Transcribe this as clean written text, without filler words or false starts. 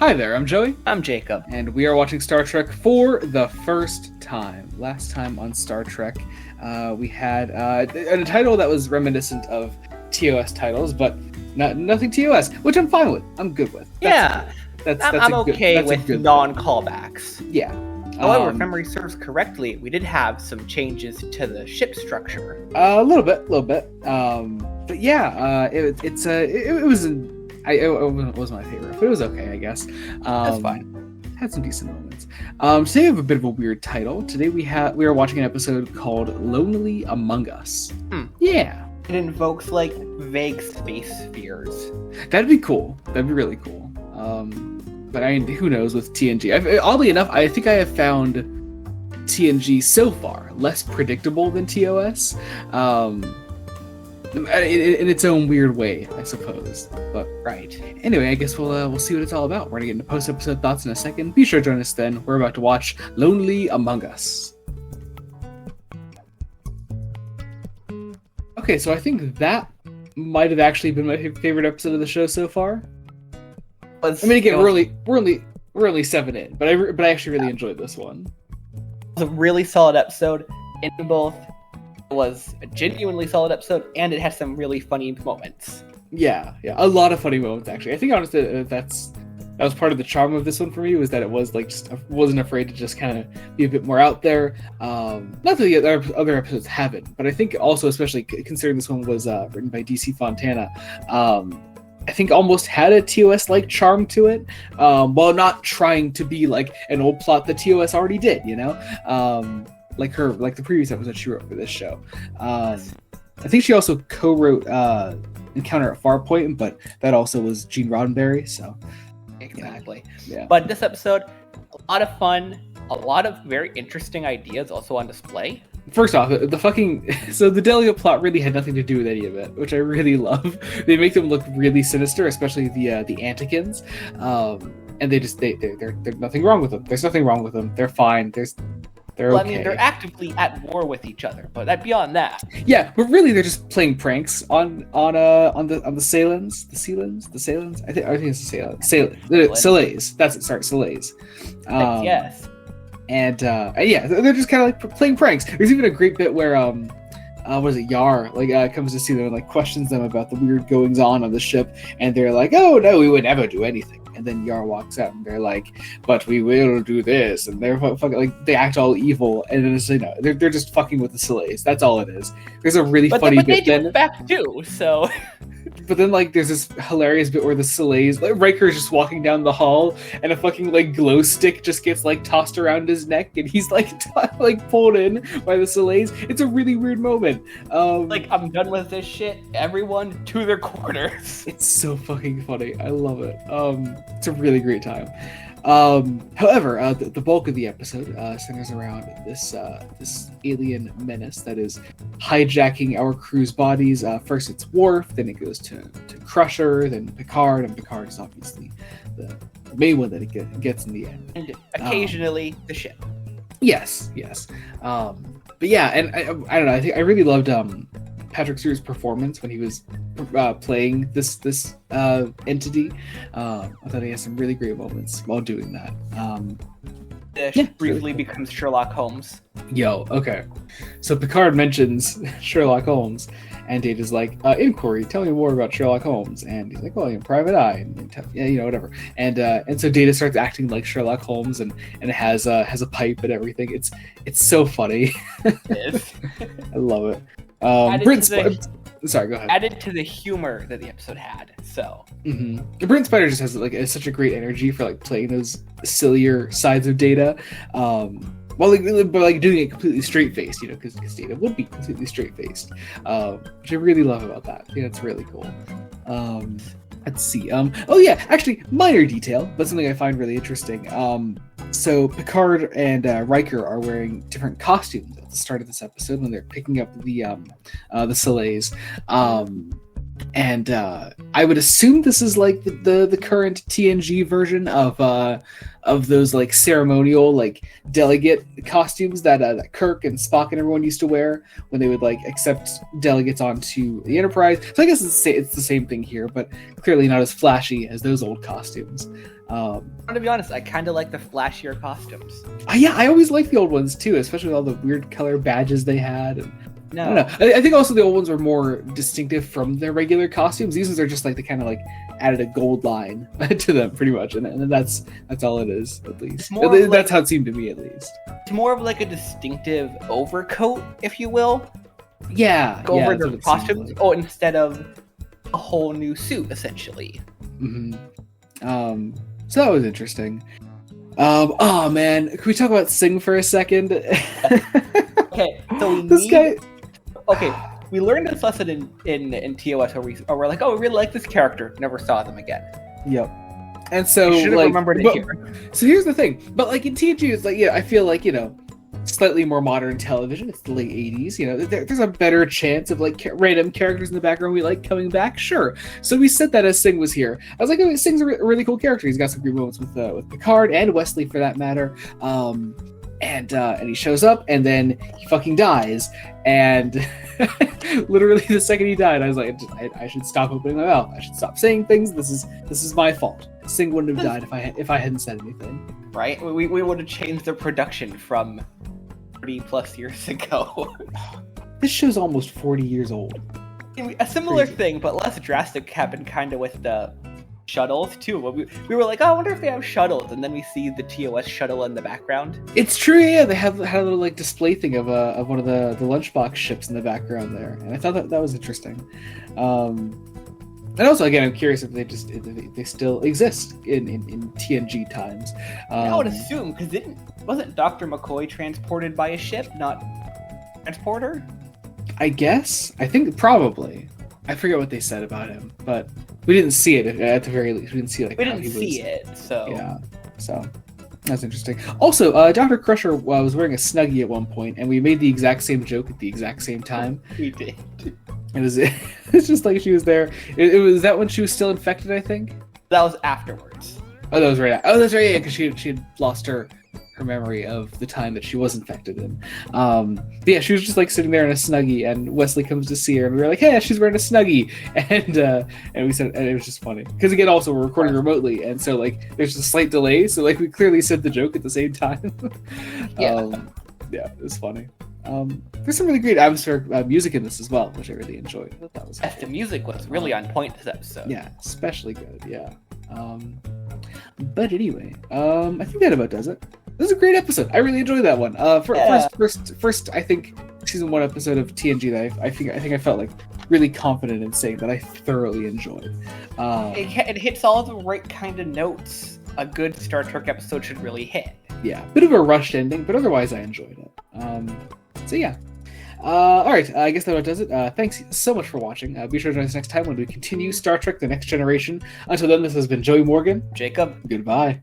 Hi there, I'm Joey, I'm Jacob. and we are watching Star Trek for the first time. Last time on Star Trek, we had a title that was reminiscent of TOS titles, but nothing TOS, which I'm fine with. I'm good with. I'm okay with non-callbacks. Yeah. However, if memory serves correctly, we did have some changes to the ship structure. A little bit. But yeah, it wasn't my favorite, but it was okay, I guess. That's fine. Had some decent moments. Today we have a bit of a weird title. Today we are watching an episode called "Lonely Among Us." Yeah, it invokes like vague space fears. That'd be cool. That'd be really cool. But I mean, who knows with TNG? Oddly enough, I think I have found TNG so far less predictable than TOS. In its own weird way, I suppose. But right. Anyway, I guess we'll see what it's all about. We're gonna get into post-episode thoughts in a second. Be sure to join us then. We're about to watch Lonely Among Us. Okay, so I think that might have actually been my favorite episode of the show so far. I mean, again, we're only 7 in, but I actually really enjoyed this one. It was a really solid episode in both. It was a genuinely solid episode, and it had some really funny moments. Yeah, a lot of funny moments actually. I think honestly that was part of the charm of this one for me, was that it was like wasn't afraid to just kind of be a bit more out there. Not that the other episodes haven't, but I think also, especially considering this one was written by DC Fontana, I think almost had a TOS-like charm to it, while not trying to be like an old plot that TOS already did, you know? Like the previous episode she wrote for this show. I think she also co-wrote Encounter at Farpoint, but that also was Gene Roddenberry, so... Exactly. Yeah. But this episode, a lot of fun, a lot of very interesting ideas also on display. First off, so the Delia plot really had nothing to do with any of it, which I really love. They make them look really sinister, especially the Antikins, and there's nothing wrong with them. There's nothing wrong with them. They're fine. They're okay. I mean, they're actively at war with each other, but beyond that. Yeah, but really they're just playing pranks on the Salins. The Salins? I think it's the Salins. Solays. That's it, sorry, Solays. Yes. And yeah, they're just kind of like playing pranks. There's even a great bit where what is it, Yar comes to see them and like questions them about the weird goings on the ship, and they're like, "Oh no, we would never do anything." And then Yar walks out and they're like, "But we will do this," and they're fucking like they act all evil, and then it's like, no, they're just fucking with the Solays. That's all it is. There's a really funny bit they do then. It back too, so. But then, like, there's this hilarious bit where the Solays, like, Riker is just walking down the hall, and a fucking, like, glow stick just gets, like, tossed around his neck, and he's, like, pulled in by the Solays. It's a really weird moment. Like, I'm done with this shit. Everyone to their quarters. It's so fucking funny. I love it. It's a really great time. However, the bulk of the episode centers around this alien menace that is hijacking our crew's bodies. First it's Worf, then it goes to Crusher, then Picard, and Picard is obviously the main one that it gets in the end. And occasionally the ship. Yes. But yeah, and I don't know. I think I really loved Patrick Stewart's performance when he was playing this entity. I thought he had some really great moments while doing that. Briefly becomes Sherlock Holmes. Okay. So Picard mentions Sherlock Holmes, and Data's like, "Inquiry, tell me more about Sherlock Holmes." And he's like, "Well, Private Eye," and whatever. And so Data starts acting like Sherlock Holmes, and it has a pipe and everything. It's so funny. It is. I love it. Sorry, go ahead. Added to the humor that the episode had. So Brent Spiner just has such a great energy for like playing those sillier sides of Data, while doing it completely straight faced, because Data would be completely straight faced, which I really love about that. It's really cool. Let's see. Actually, minor detail, but something I find really interesting. So Picard and Riker are wearing different costumes at the start of this episode when they're picking up the Solays. And I would assume this is like the current TNG version of those like ceremonial like delegate costumes that Kirk and Spock and everyone used to wear when they would like accept delegates onto the Enterprise. So I guess it's the same thing here, but clearly not as flashy as those old costumes. To be honest, I kind of like the flashier costumes. Yeah, I always liked the old ones too, especially with all the weird color badges they had. And No. I don't know. I think also the old ones were more distinctive from their regular costumes. These ones are just like they kind of like added a gold line to them, pretty much, and that's all it is, at least. That's how it seemed to me, at least. It's more of like a distinctive overcoat, if you will. Yeah, Over their costumes. Like. Oh, instead of a whole new suit, essentially. Mm-hmm. So that was interesting. Oh man, can we talk about Singh for a second? Okay, so Okay, we learned this lesson in TOS where we're like, oh, we really like this character. Never saw them again. Yep. And so, should have remembered it here. So here's the thing. But like in TNG, it's like, yeah, I feel like, slightly more modern television. It's the late 80s. There's a better chance of like random characters in the background we like coming back. Sure. So we said that as Singh was here. I was like, oh, Singh's a really cool character. He's got some great moments with Picard and Wesley for that matter. And he shows up, and then he fucking dies. And literally the second he died, I was like, I should stop opening my mouth. I should stop saying things. This is my fault. Singh wouldn't have died if I hadn't said anything. Right? We would have changed the production from 30 plus years ago. This show's almost 40 years old. A similar thing, but less drastic, happened kind of with the shuttles too. We were like, oh, I wonder if they have shuttles, and then we see the TOS shuttle in the background. It's true, yeah. They had a little like display thing of one of the lunchbox ships in the background there, and I thought that was interesting. And also, again, I'm curious if they still exist in TNG times. I would assume, because wasn't Dr. McCoy transported by a ship, not transporter? I guess. I think probably. I forget what they said about him, but we didn't see it at the very least. We didn't see we didn't see it, so yeah. So that's interesting. Also, Dr. Crusher was wearing a Snuggie at one point, and we made the exact same joke at the exact same time. We did. It's just like she was there. It was that when she was still infected, I think. That was afterwards. Oh, that was right. Oh, that's right. Yeah, because she had lost her memory of the time that she was infected in. But yeah, she was just like sitting there in a Snuggie, and Wesley comes to see her, and we were like, "Hey, she's wearing a Snuggie," and we said, and it was just funny because again, also we're recording remotely, and so like there's a slight delay, so like we clearly said the joke at the same time. Yeah, it was funny. There's some really great atmospheric music in this as well, which I really enjoyed. I thought that was yes, the music was really on point this episode. Yeah, especially good. Yeah. But anyway, I think that about does it. This is a great episode. I really enjoyed that one. First, I think season 1 episode of TNG that I think I felt like really confident in saying that I thoroughly enjoyed. It hits all the right kind of notes a good Star Trek episode should really hit. Yeah, bit of a rushed ending, but otherwise I enjoyed it. So yeah. All right, I guess that about does it. Thanks so much for watching. Be sure to join us next time when we continue Star Trek: The Next Generation. Until then, this has been Joey Morgan. Jacob. Goodbye.